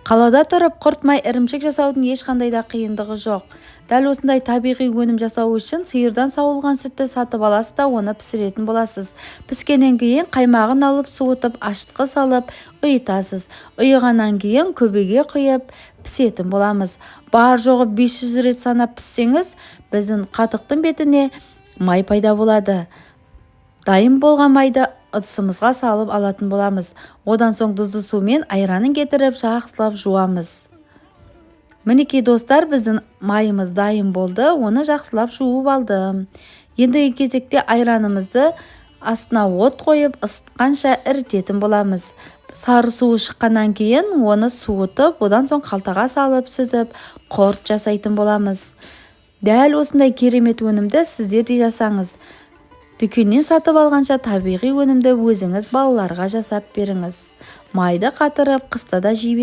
Қалада тұрып құрт май ірімшік жасаудың ешқандай да қиындығы жоқ. Дәл осындай табиғи өнім жасау үшін сиырдан сауылған сүтті сатып аласыз да оны пісіретін боласыз. Піскеннен кейін қаймағын алып суытып ашытқы салып ұйытасыз. Ұйығаннан кейін көбеге құйып пісетін боламыз. Бар жоғы 500 рет санап піссеңіз, біздің қатықтың бетіне май пайда болады. Дайын болған майды ыдысымызға салып алатын боламыз. Одан соң тұзды сумен айранын кетіріп жақсылап жуамыз. Мінекей достар, біздің майымыз дайын болды. Оны жақсылап жуып алдым. Ендігі кезекте айранымызды астына от қойып ысытқанша ірітетін боламыз. Сары суы шыққаннан кейін оны суытып, одан соң қалтаға салып сүзіп құрт жасайтын боламыз. Дәл осындай керемет өнімді сіздер де жасаңыз. Дүкеннен сатып алғанша табиғи өнімді өзіңіз балаларға жасап беріңіз. Майды қатырып қыста да жей